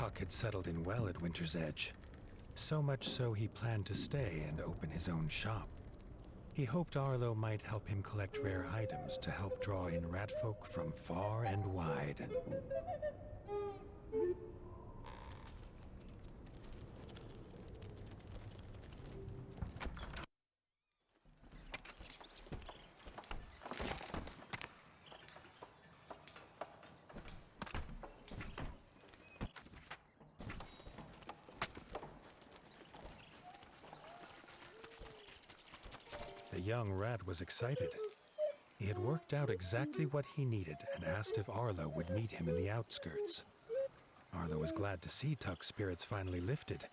Tuck had settled in well at Winter's Edge. So much so he planned to stay and open his own shop. He hoped Arlo might help him collect rare items to help draw in ratfolk from far and wide. The young rat was excited. He had worked out exactly what he needed and asked if Arlo would meet him in the outskirts. Arlo was glad to see Tuck's spirits finally lifted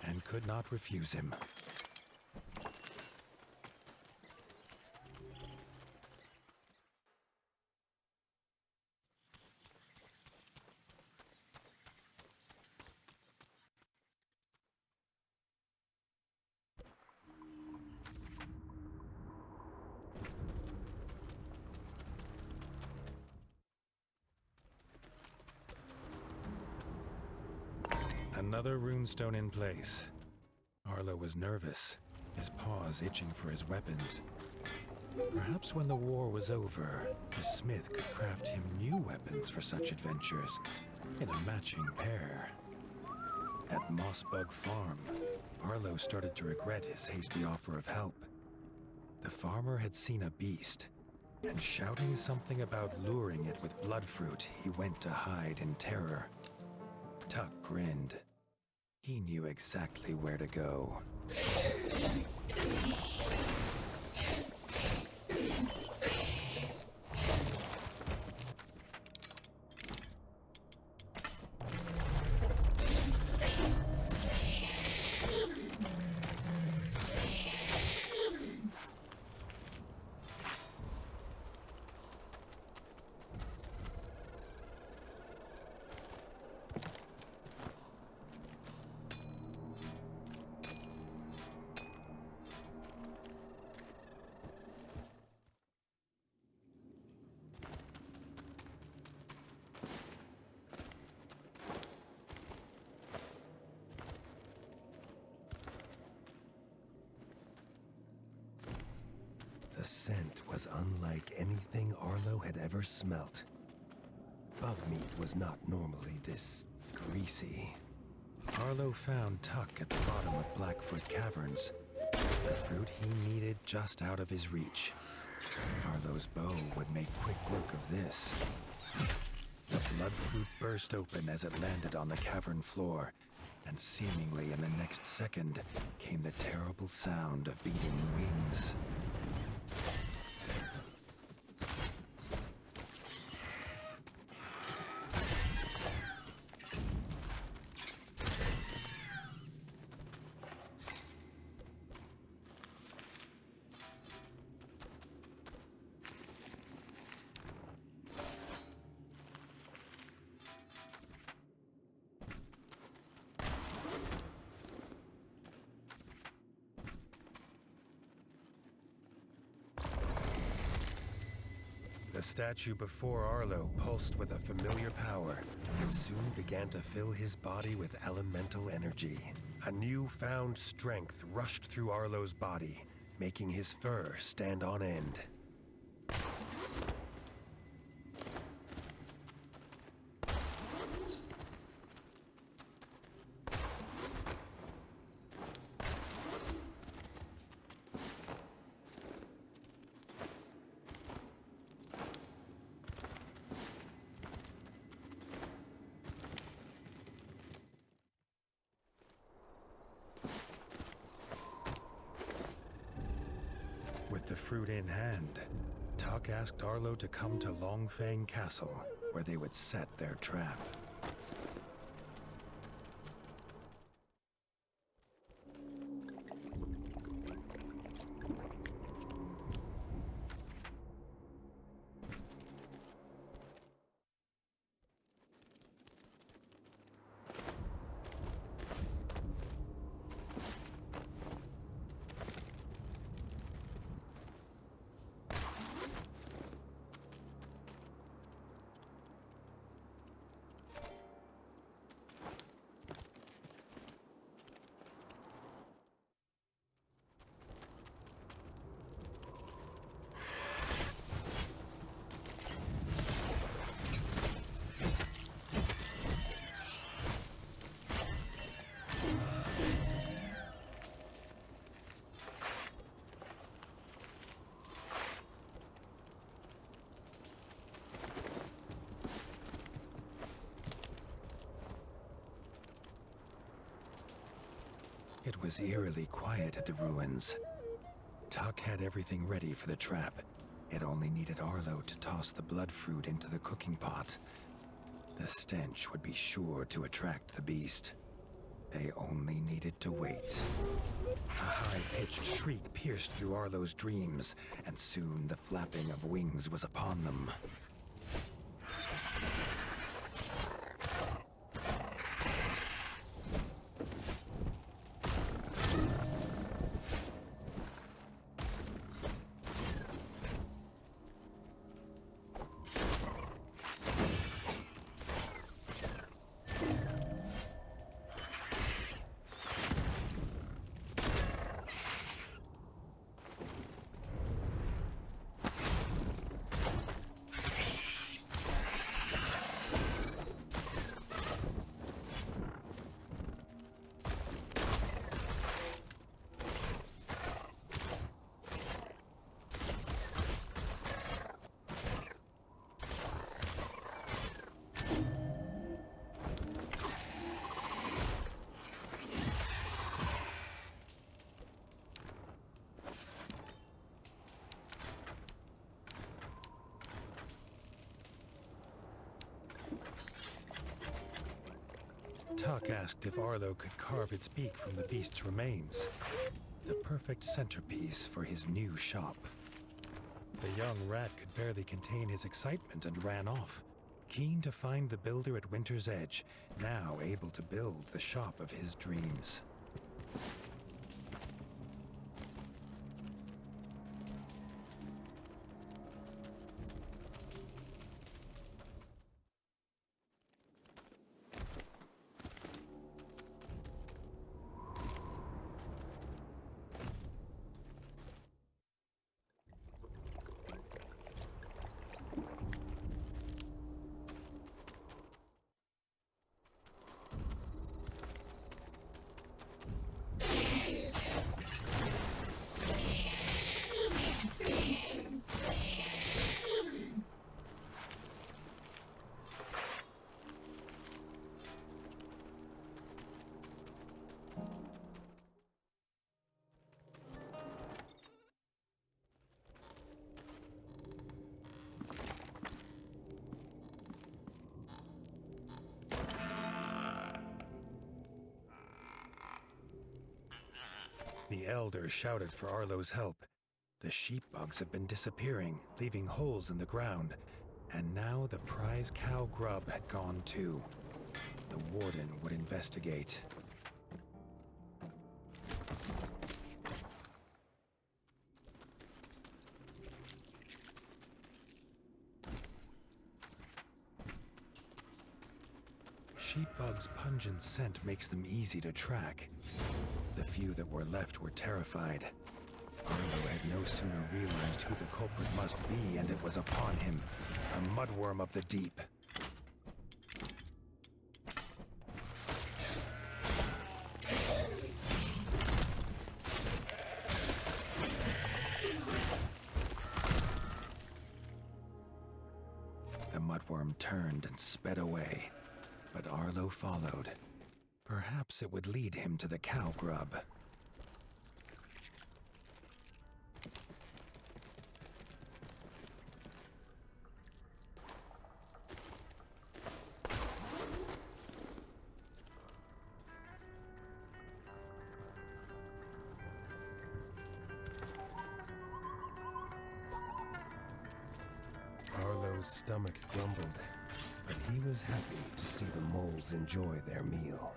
and could not refuse him. Another runestone in place. Arlo was nervous, his paws itching for his weapons. Perhaps when the war was over, the smith could craft him new weapons for such adventures, in a matching pair. At Mossbug Farm, Arlo started to regret his hasty offer of help. The farmer had seen a beast, and shouting something about luring it with bloodfruit, he went to hide in terror. Tuck grinned. He knew exactly where to go. The scent was unlike anything Arlo had ever smelt. Bug meat was not normally this greasy. Arlo found Tuck at the bottom of Blackfoot Caverns, the fruit he needed just out of his reach. Arlo's bow would make quick work of this. The bloodfruit burst open as it landed on the cavern floor, and seemingly in the next second came the terrible sound of beating wings. The statue before Arlo pulsed with a familiar power and soon began to fill his body with elemental energy. A newfound strength rushed through Arlo's body, making his fur stand on end. With the fruit in hand, Tuck asked Arlo to come to Longfang Castle, where they would set their trap. It was eerily quiet at the ruins. Tuck had everything ready for the trap. It only needed Arlo to toss the blood fruit into the cooking pot. The stench would be sure to attract the beast. They only needed to wait. A high-pitched shriek pierced through Arlo's dreams, and soon the flapping of wings was upon them. Tuck asked if Arlo could carve its beak from the beast's remains, the perfect centerpiece for his new shop. The young rat could barely contain his excitement and ran off, keen to find the builder at Winter's Edge, now able to build the shop of his dreams. The elder shouted for Arlo's help. The sheep bugs have been disappearing, leaving holes in the ground, and now the prize cow grub had gone too. The warden would investigate. Sheep bugs' pungent scent makes them easy to track. The few that were left were terrified. Arlo had no sooner realized who the culprit must be, and it was upon him, a mudworm of the deep. The mudworm turned and sped away, but Arlo followed. Perhaps it would lead him to the cow grub. Arlo's stomach grumbled, but he was happy to see the moles enjoy their meal.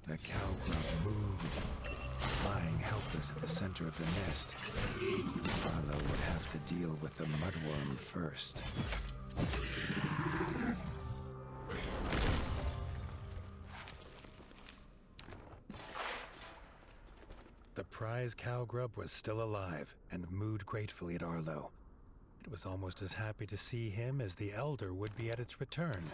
The cow grub moved, lying helpless at the center of the nest. Arlo would have to deal with the mudworm first. The prize cow grub was still alive and mooed gratefully at Arlo. It was almost as happy to see him as the elder would be at its return.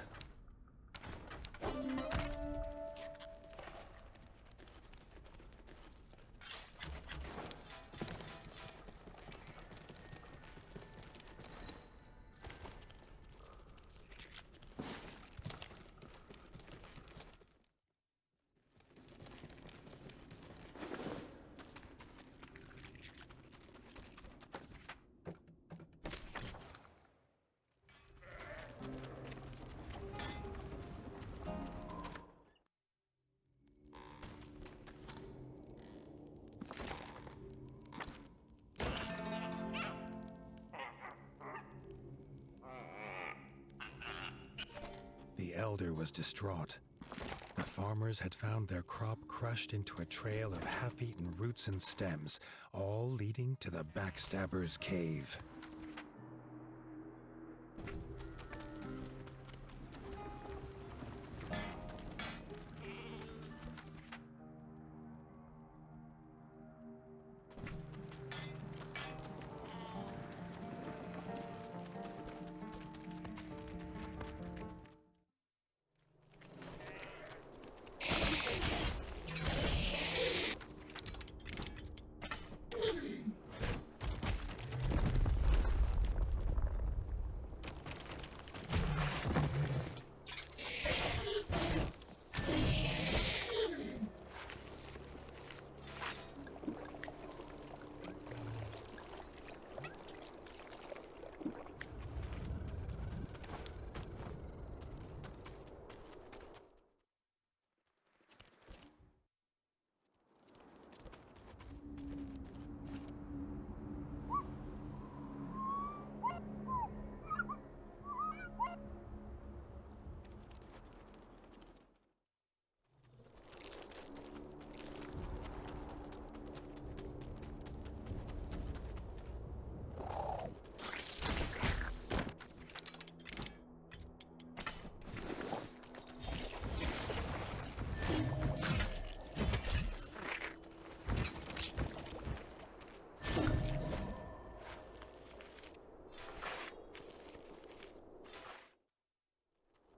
The elder was distraught. The farmers had found their crop crushed into a trail of half-eaten roots and stems, all leading to the Backstabber's cave.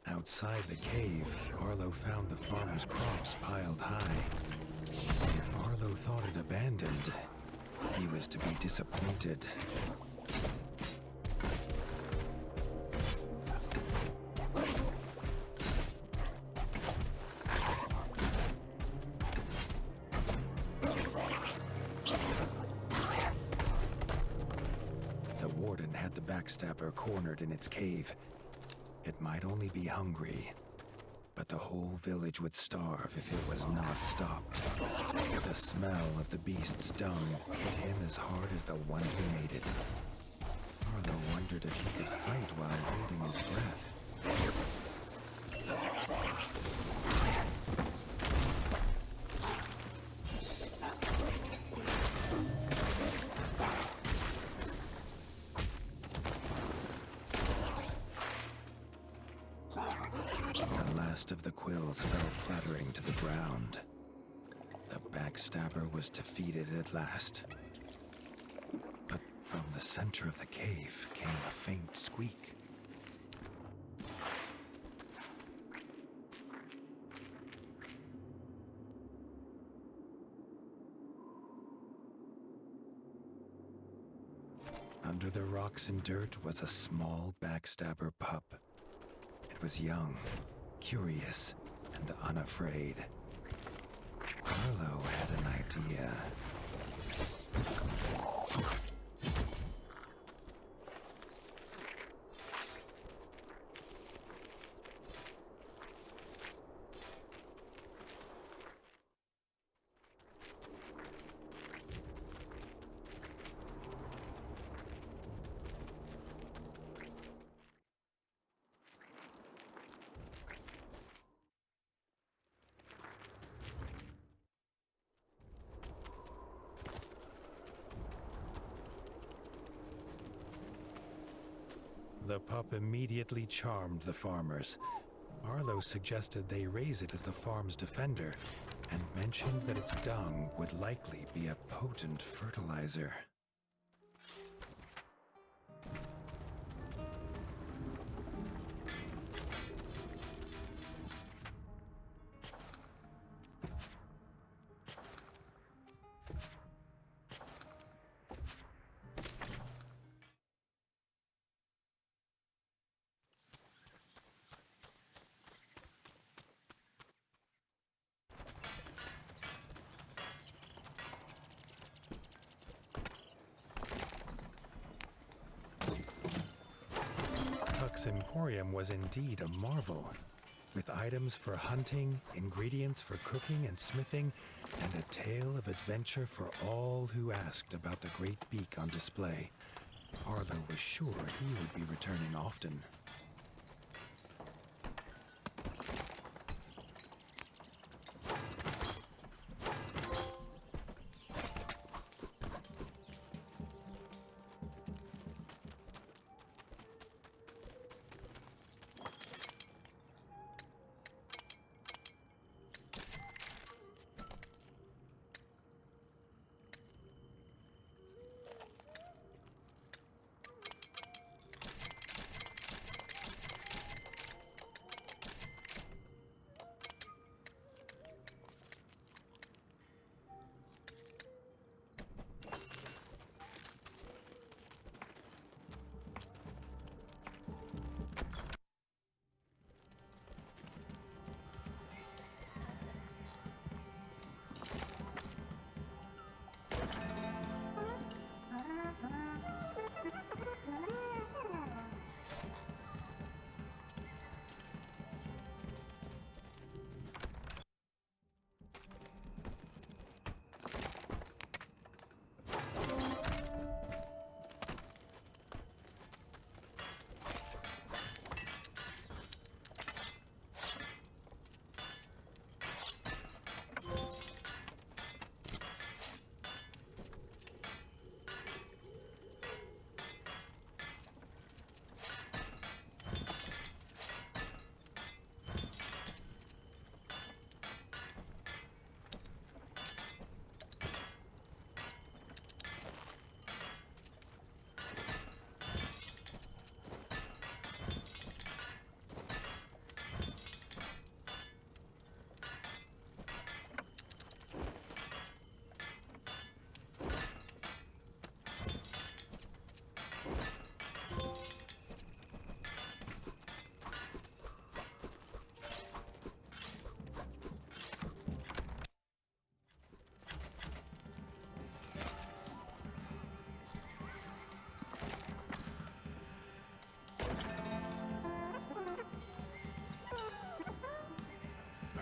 Outside the cave, Arlo found the farmer's crops piled high. If Arlo thought it abandoned, he was to be disappointed. The warden had the Backstabber cornered in its cave. It might only be hungry, but the whole village would starve if it was not stopped. The smell of the beast's dung hit him as hard as the one who made it. Arlo wondered if he could fight while holding his breath. Of the quills fell clattering to the ground. The Backstabber was defeated at last. But from the center of the cave came a faint squeak. Under the rocks and dirt was a small Backstabber pup. It was young, curious, and unafraid. Arlo had an idea. The pup immediately charmed the farmers. Arlo suggested they raise it as the farm's defender, and mentioned that its dung would likely be a potent fertilizer. Tuck's emporium was indeed a marvel, with items for hunting, ingredients for cooking and smithing, and a tale of adventure for all who asked about the great beak on display. Arlo was sure he would be returning often.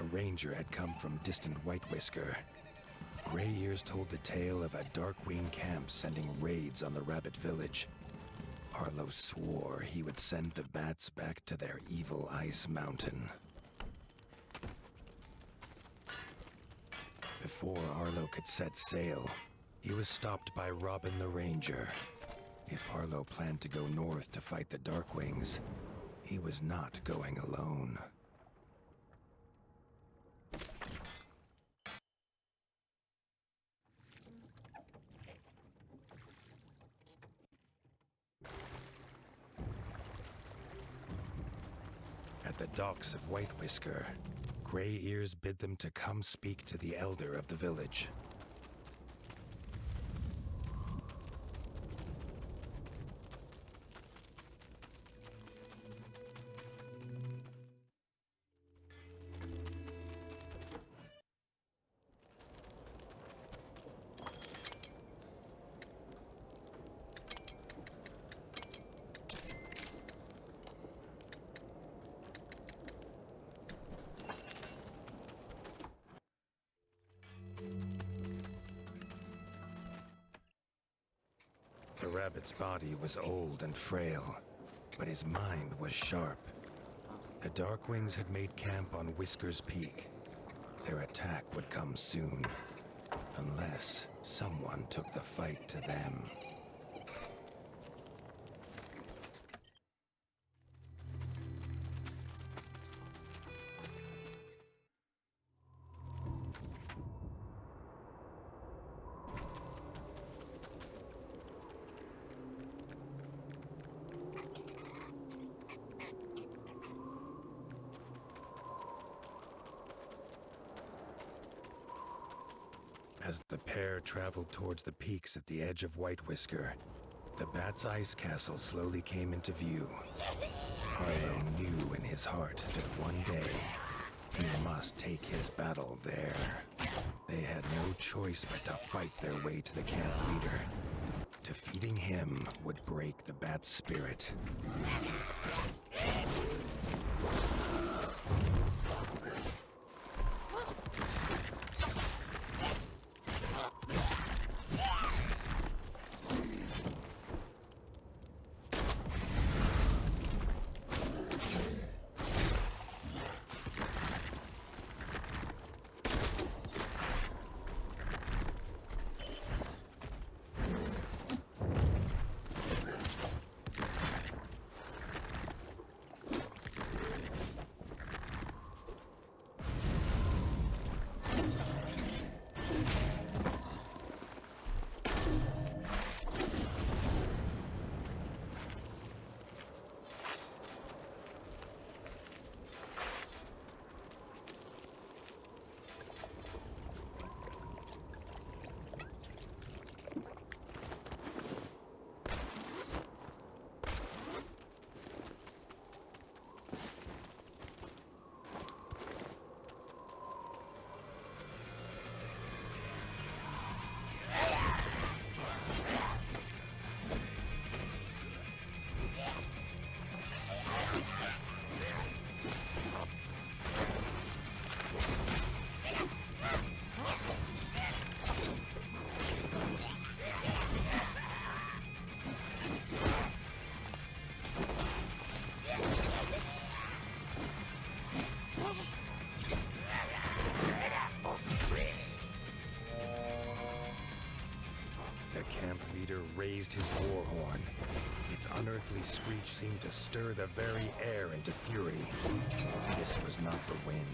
A ranger had come from distant White Whisker. Gray Ears told the tale of a Darkwing camp sending raids on the rabbit village. Arlo swore he would send the bats back to their evil ice mountain. Before Arlo could set sail, he was stopped by Robin the Ranger. If Arlo planned to go north to fight the Darkwings, he was not going alone. At the docks of White Whisker, Gray Ears bid them to come speak to the elder of the village. The rabbit's body was old and frail, but his mind was sharp. The Darkwings had made camp on Whiskers Peak. Their attack would come soon, unless someone took the fight to them. As the pair traveled towards the peaks at the edge of White Whisker, the Bat's ice castle slowly came into view. Harlow knew in his heart that one day he must take his battle there. They had no choice but to fight their way to the camp leader. Defeating him would break the Bat's spirit. Raised his war horn. Its unearthly screech seemed to stir the very air into fury. This was not the wind,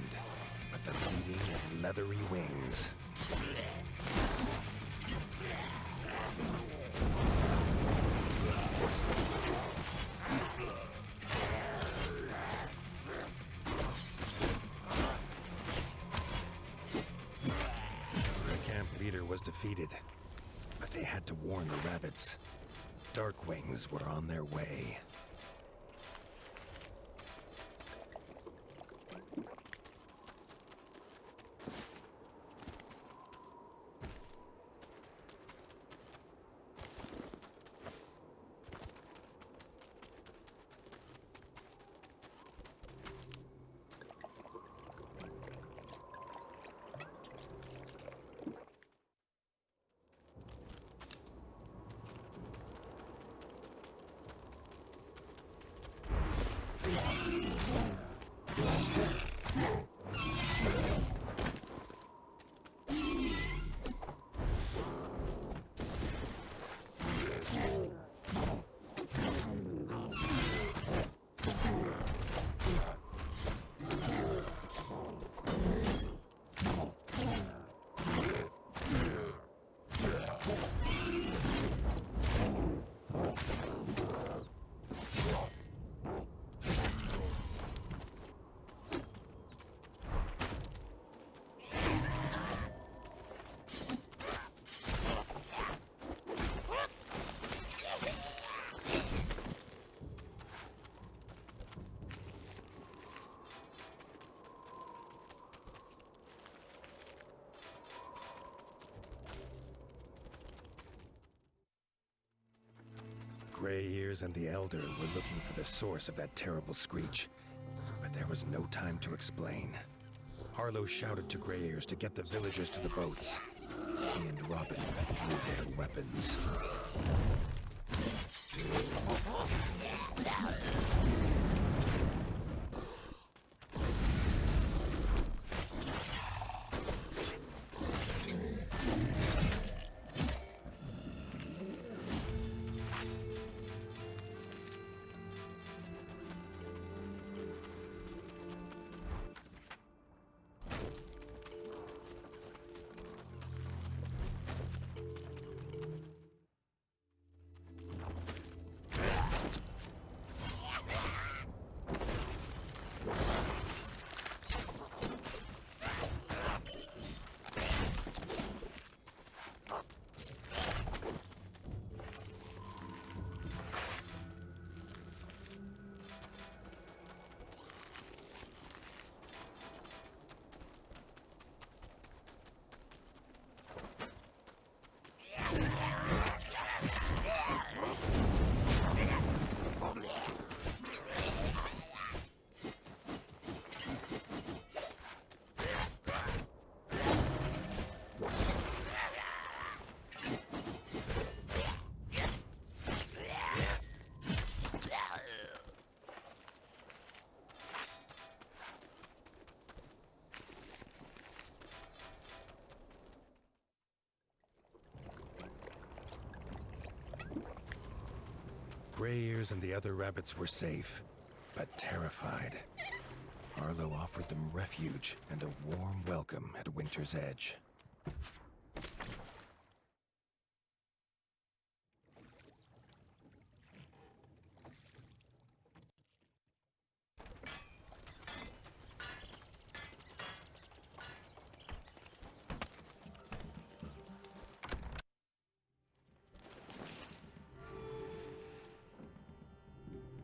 but the beating of leathery wings. The camp leader was defeated. They had to warn the rabbits. Darkwings were on their way. Gray Ears and the Elder were looking for the source of that terrible screech, but there was no time to explain. Harlow shouted to Gray Ears to get the villagers to the boats. He and Robin drew their weapons. Gray Ears and the other rabbits were safe, but terrified. Arlo offered them refuge and a warm welcome at Winter's Edge.